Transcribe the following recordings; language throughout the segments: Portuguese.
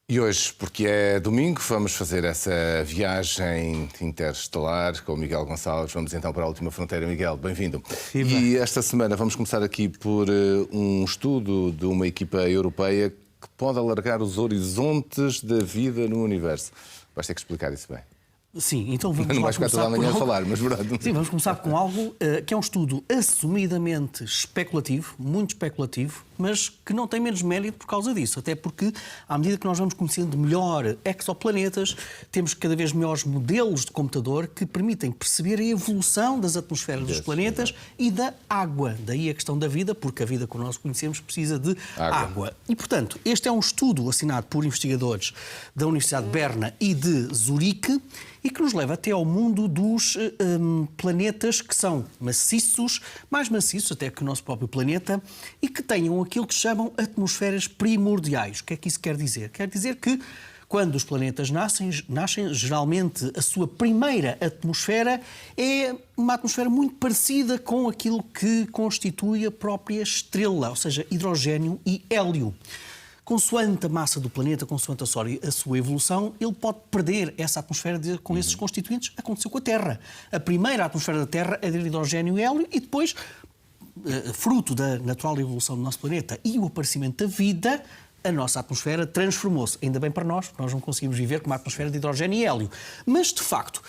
E hoje, porque é domingo, vamos fazer essa viagem interestelar com o Miguel Gonçalves. Vamos então para a última fronteira. Miguel, bem-vindo. E esta semana vamos começar aqui por um estudo de uma equipa europeia que pode alargar os horizontes da vida no universo. Vais ter que explicar isso bem. Sim, então vamos Não vais ficar toda a manhã a falar, mas verdade. Sim, vamos começar com algo que é um estudo assumidamente especulativo, muito especulativo, mas que não tem menos mérito por causa disso. Até porque, à medida que nós vamos conhecendo melhor exoplanetas, temos cada vez melhores modelos de computador que permitem perceber a evolução das atmosferas dos planetas e da água. Daí a questão da vida, porque a vida que nós conhecemos precisa de água. E, portanto, este é um estudo assinado por investigadores da Universidade de Berna e de Zurique, e que nos leva até ao mundo dos planetas que são maciços, mais maciços até que o nosso próprio planeta, e que tenham aquilo que chamam atmosferas primordiais. O que é que isso quer dizer? Quer dizer que quando os planetas nascem, geralmente a sua primeira atmosfera é uma atmosfera muito parecida com aquilo que constitui a própria estrela, ou seja, hidrogênio e hélio. Consoante a massa do planeta, consoante a sua evolução, ele pode perder essa atmosfera com esses constituintes. Aconteceu com a Terra. A primeira atmosfera da Terra é de hidrogênio e hélio e depois, fruto da natural evolução do nosso planeta e o aparecimento da vida, a nossa atmosfera transformou-se. Ainda bem para nós, porque nós não conseguimos viver com uma atmosfera de hidrogênio e hélio. Mas, de facto,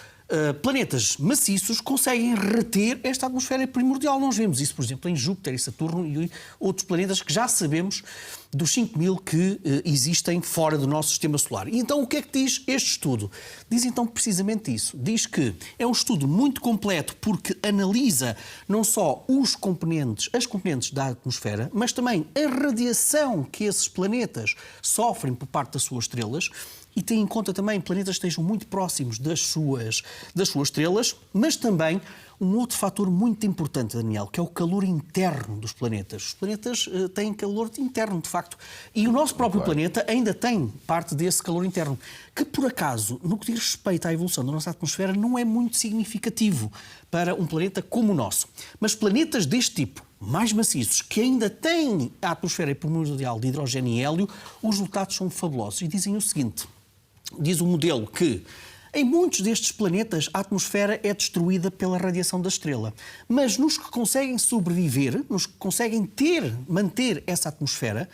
planetas maciços conseguem reter esta atmosfera primordial. Nós vemos isso, por exemplo, em Júpiter e Saturno e outros planetas que já sabemos dos 5.000 que existem fora do nosso sistema solar. E então o que é que diz este estudo? Diz então precisamente isso. Diz que é um estudo muito completo porque analisa não só as componentes da atmosfera, mas também a radiação que esses planetas sofrem por parte das suas estrelas, e tem em conta também planetas que estejam muito próximos das suas estrelas, mas também um outro fator muito importante, Daniel, que é o calor interno dos planetas. Os planetas têm calor interno, de facto. E o nosso próprio planeta ainda tem parte desse calor interno, que, por acaso, no que diz respeito à evolução da nossa atmosfera, não é muito significativo para um planeta como o nosso. Mas planetas deste tipo, mais maciços, que ainda têm a atmosfera primordial de hidrogênio e hélio, os resultados são fabulosos. E dizem o seguinte: diz o modelo que em muitos destes planetas a atmosfera é destruída pela radiação da estrela, mas nos que conseguem sobreviver, nos que conseguem manter essa atmosfera,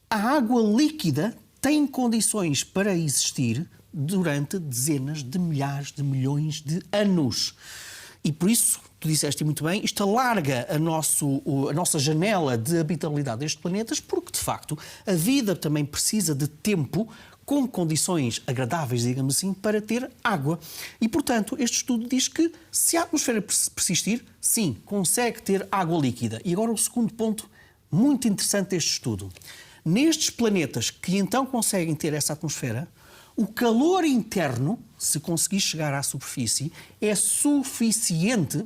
a água líquida tem condições para existir durante dezenas de milhares de milhões de anos. E por isso, tu disseste muito bem, isto alarga a nossa janela de habitabilidade destes planetas, porque, de facto, a vida também precisa de tempo com condições agradáveis, digamos assim, para ter água. E, portanto, este estudo diz que, se a atmosfera persistir, sim, consegue ter água líquida. E agora o segundo ponto muito interessante deste estudo. Nestes planetas que então conseguem ter essa atmosfera, o calor interno, se conseguir chegar à superfície, é suficiente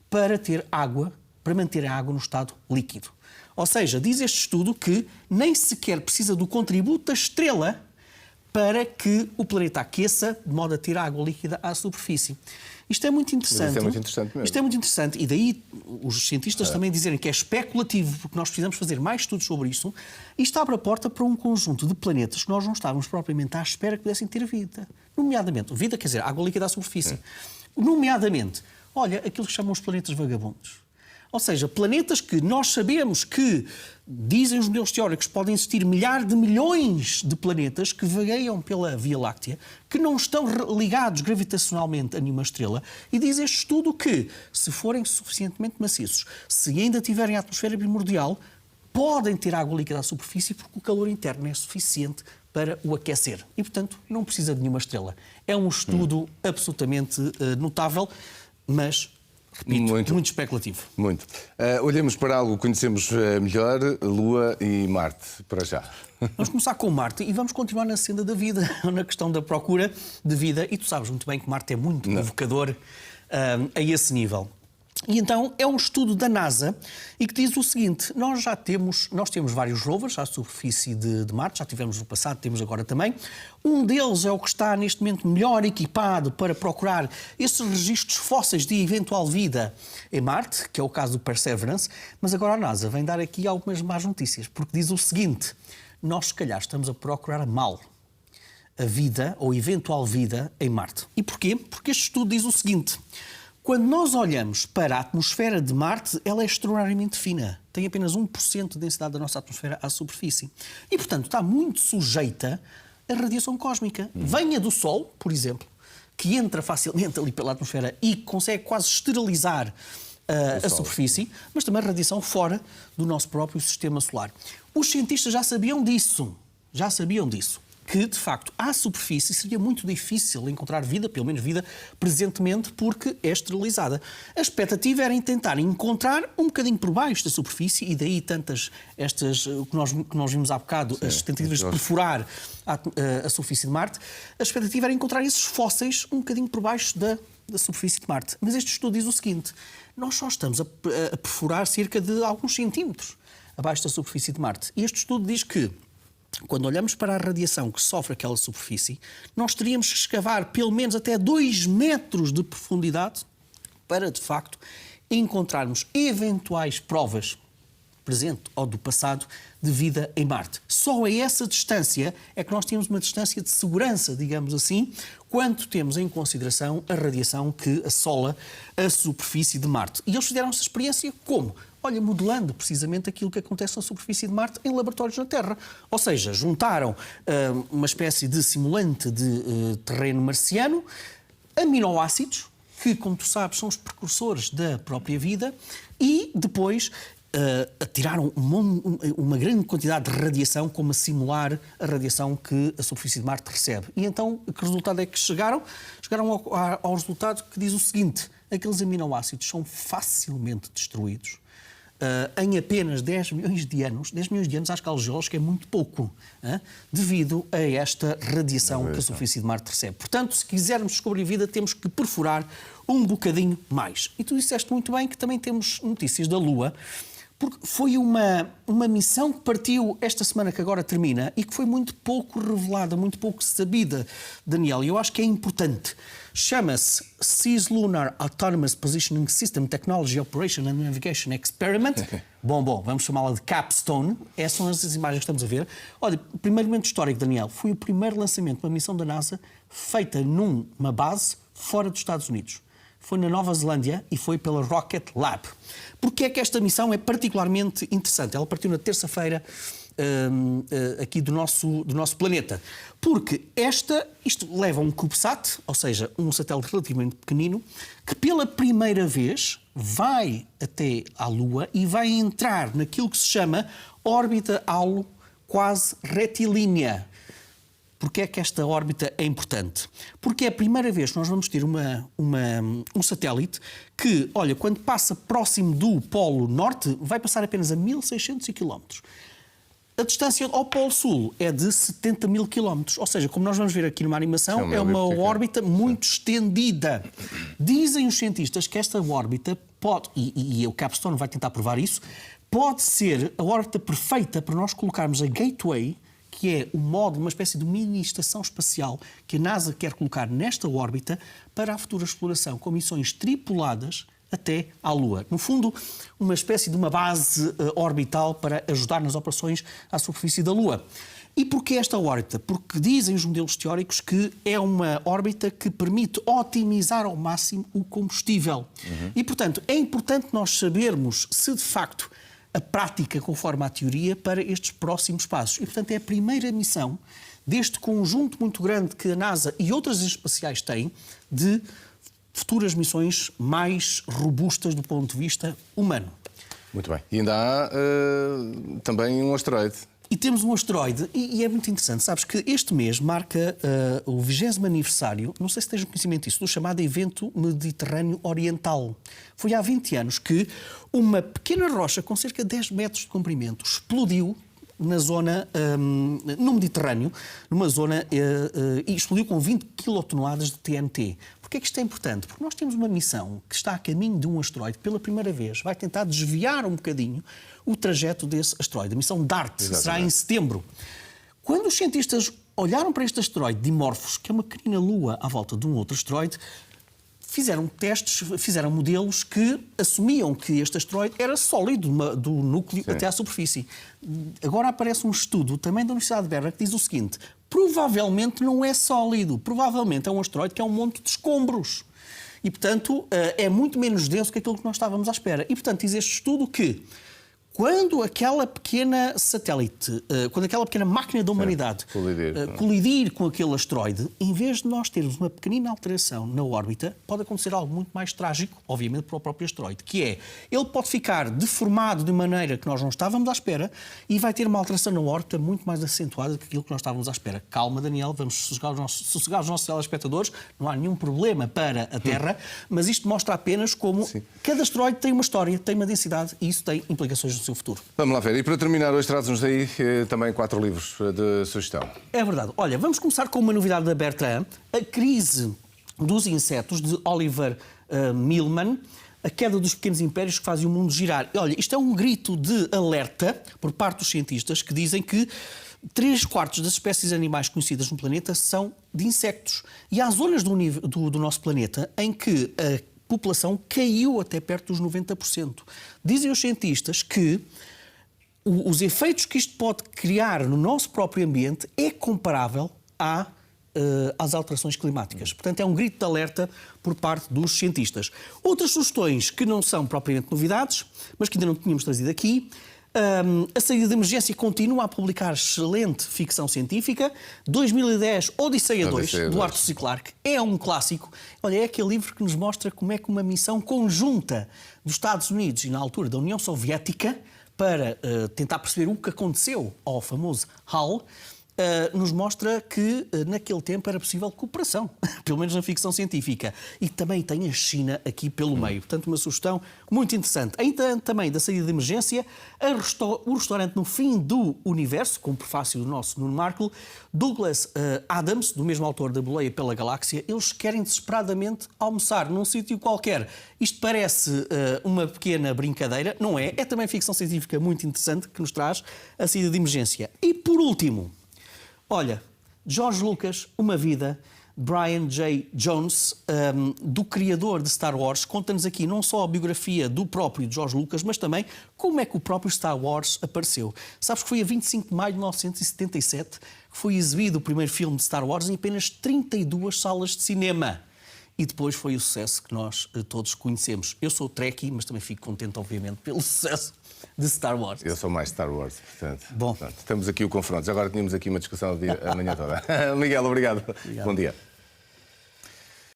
para ter água, para manter a água no estado líquido. Ou seja, diz este estudo que nem sequer precisa do contributo da estrela para que o planeta aqueça, de modo a ter água líquida à superfície. Isto é muito interessante. Isto é muito interessante mesmo. Isto é muito interessante. E daí os cientistas também dizerem que é especulativo, porque nós precisamos fazer mais estudos sobre isso. Isto abre a porta para um conjunto de planetas que nós não estávamos propriamente à espera que pudessem ter vida. Nomeadamente, vida quer dizer água líquida à superfície. Nomeadamente, olha, aquilo que chamam os planetas vagabundos. Ou seja, planetas que nós sabemos que, dizem os modelos teóricos, podem existir milhares de milhões de planetas que vagueiam pela Via Láctea, que não estão ligados gravitacionalmente a nenhuma estrela, e diz este estudo que, se forem suficientemente maciços, se ainda tiverem a atmosfera primordial, podem ter água líquida à superfície porque o calor interno é suficiente para o aquecer. E, portanto, não precisa de nenhuma estrela. É um estudo absolutamente notável, mas repito, muito especulativo. Muito. Olhemos para algo que conhecemos melhor, Lua e Marte, para já. Vamos começar com Marte e vamos continuar na senda da vida, na questão da procura de vida. E tu sabes muito bem que Marte é muito provocador a esse nível. E então é um estudo da NASA e que diz o seguinte: nós temos vários rovers à superfície de Marte, já tivemos no passado, temos agora também. Um deles é o que está neste momento melhor equipado para procurar esses registros fósseis de eventual vida em Marte, que é o caso do Perseverance. Mas agora a NASA vem dar aqui algumas más notícias, porque diz o seguinte: nós se calhar estamos a procurar mal a vida ou eventual vida em Marte. E porquê? Porque este estudo diz o seguinte: quando nós olhamos para a atmosfera de Marte, ela é extraordinariamente fina. Tem apenas 1% de densidade da nossa atmosfera à superfície. E, portanto, está muito sujeita à radiação cósmica. Venha do Sol, por exemplo, que entra facilmente ali pela atmosfera e consegue quase esterilizar a superfície, mas também a radiação fora do nosso próprio sistema solar. Os cientistas já sabiam disso. Que, de facto, à superfície seria muito difícil encontrar vida, pelo menos vida presentemente, porque é esterilizada. A expectativa era em tentar encontrar um bocadinho por baixo da superfície, e daí tantas estas que nós vimos há bocado, as tentativas de perfurar a superfície de Marte. A expectativa era encontrar esses fósseis um bocadinho por baixo da superfície de Marte. Mas este estudo diz o seguinte: nós só estamos a perfurar cerca de alguns centímetros abaixo da superfície de Marte. E este estudo diz que, quando olhamos para a radiação que sofre aquela superfície, nós teríamos que escavar pelo menos até 2 metros de profundidade para, de facto, encontrarmos eventuais provas, presente ou do passado, de vida em Marte. Só a essa distância é que nós temos uma distância de segurança, digamos assim, quando temos em consideração a radiação que assola a superfície de Marte. E eles fizeram essa experiência como? Olha, modelando precisamente aquilo que acontece na superfície de Marte em laboratórios na Terra. Ou seja, juntaram uma espécie de simulante de terreno marciano, aminoácidos, que, como tu sabes, são os precursores da própria vida, e depois tiraram uma grande quantidade de radiação, como a simular a radiação que a superfície de Marte recebe. E então, que resultado é que chegaram? Chegaram ao resultado que diz o seguinte: aqueles aminoácidos são facilmente destruídos em apenas 10 milhões de anos. 10 milhões de anos à escala geológica é muito pouco, devido a esta radiação que a superfície de Marte recebe. Portanto, se quisermos descobrir vida, temos que perfurar um bocadinho mais. E tu disseste muito bem que também temos notícias da Lua, porque foi uma missão que partiu esta semana que agora termina e que foi muito pouco revelada, muito pouco sabida, Daniel, e eu acho que é importante. Chama-se Cislunar Autonomous Positioning System Technology Operation and Navigation Experiment. Bom, vamos chamá-la de Capstone. Essas são as imagens que estamos a ver. Olha, primeiro momento histórico, Daniel, foi o primeiro lançamento de uma missão da NASA feita numa base fora dos Estados Unidos. Foi na Nova Zelândia e foi pela Rocket Lab. Porquê é que esta missão é particularmente interessante? Ela partiu na terça-feira aqui do nosso planeta. Porque isto leva um CubeSat, ou seja, um satélite relativamente pequenino, que pela primeira vez vai até à Lua e vai entrar naquilo que se chama órbita halo quase retilínea. Porquê é que esta órbita é importante? Porque é a primeira vez que nós vamos ter um satélite que, olha, quando passa próximo do Polo Norte, vai passar apenas a 1.600 km. A distância ao Polo Sul é de 70 mil km. Ou seja, como nós vamos ver aqui numa animação, é uma órbita muito estendida. Dizem os cientistas que esta órbita pode, e o Capstone vai tentar provar isso, pode ser a órbita perfeita para nós colocarmos a Gateway, que é o módulo, uma espécie de mini estação espacial que a NASA quer colocar nesta órbita para a futura exploração, com missões tripuladas até à Lua. No fundo, uma espécie de uma base orbital para ajudar nas operações à superfície da Lua. E porquê esta órbita? Porque dizem os modelos teóricos que é uma órbita que permite otimizar ao máximo o combustível. E, portanto, é importante nós sabermos se, de facto, a prática conforme a teoria para estes próximos passos. E, portanto, é a primeira missão deste conjunto muito grande que a NASA e outras espaciais têm de futuras missões mais robustas do ponto de vista humano. Muito bem. E ainda há também um asteroide. E temos um asteroide, e é muito interessante. Sabes que este mês marca o 20º aniversário, não sei se tens conhecimento disso, do chamado Evento Mediterrâneo Oriental. Foi há 20 anos que uma pequena rocha com cerca de 10 metros de comprimento explodiu na zona, no Mediterrâneo, numa zona, e explodiu com 20 quilotoneladas de TNT. Porquê é que isto é importante? Porque nós temos uma missão que está a caminho de um asteroide, pela primeira vez, vai tentar desviar um bocadinho o trajeto desse asteroide. A missão DART será em setembro. Quando os cientistas olharam para este asteroide Dimorphos, que é uma pequena lua à volta de um outro asteroide, fizeram testes, fizeram modelos que assumiam que este asteroide era sólido do núcleo até à superfície. Agora aparece um estudo também da Universidade de Berkeley que diz o seguinte: provavelmente não é sólido, provavelmente é um asteroide que é um monte de escombros. E, portanto, é muito menos denso que aquilo que nós estávamos à espera. E, portanto, diz este estudo que quando aquela pequena satélite, quando aquela pequena máquina da humanidade colidir com aquele asteroide, em vez de nós termos uma pequenina alteração na órbita, pode acontecer algo muito mais trágico, obviamente, para o próprio asteroide, que é, ele pode ficar deformado de maneira que nós não estávamos à espera e vai ter uma alteração na órbita muito mais acentuada do que aquilo que nós estávamos à espera. Calma, Daniel, vamos sossegar os nossos telespectadores, não há nenhum problema para a Terra, mas isto mostra apenas como cada asteroide tem uma história, tem uma densidade e isso tem implicações no seu futuro. Vamos lá ver. E para terminar, hoje traz-nos aí também 4 livros de sugestão. É verdade. Olha, vamos começar com uma novidade da Bertrand, A Crise dos Insetos, de Oliver Milman, a queda dos pequenos impérios que fazem o mundo girar. E, olha, isto é um grito de alerta por parte dos cientistas que dizem que 3/4 das espécies animais conhecidas no planeta são de insectos. E há zonas do nosso planeta em que a população caiu até perto dos 90%. Dizem os cientistas que os efeitos que isto pode criar no nosso próprio ambiente é comparável às alterações climáticas. Portanto, é um grito de alerta por parte dos cientistas. Outras sugestões que não são propriamente novidades, mas que ainda não tínhamos trazido aqui. A Saída de Emergência continua a publicar excelente ficção científica. 2010, Odisseia 2, do Arthur C. Clarke, é um clássico. Olha, é aquele livro que nos mostra como é que uma missão conjunta dos Estados Unidos e, na altura, da União Soviética, para tentar perceber o que aconteceu ao famoso HAL, nos mostra que naquele tempo era possível cooperação, pelo menos na ficção científica. E também tem a China aqui pelo meio. Portanto, uma sugestão muito interessante. Ainda também da Saída de Emergência, o restaurante no fim do universo, com o prefácio do nosso Nuno Markle, Douglas Adams, do mesmo autor da Boleia pela Galáxia, eles querem desesperadamente almoçar num sítio qualquer. Isto parece uma pequena brincadeira, não é? É também ficção científica muito interessante que nos traz a Saída de Emergência. E por último, olha, George Lucas, Uma Vida, Brian J. Jones, do criador de Star Wars, conta-nos aqui não só a biografia do próprio George Lucas, mas também como é que o próprio Star Wars apareceu. Sabes que foi a 25 de maio de 1977 que foi exibido o primeiro filme de Star Wars em apenas 32 salas de cinema. E depois foi o sucesso que nós todos conhecemos. Eu sou Trekkie, mas também fico contente, obviamente, pelo sucesso de Star Wars. Eu sou mais Star Wars, portanto. Bom. Temos aqui o confronto. Agora tínhamos aqui uma discussão a manhã toda. Miguel, obrigado. Bom dia.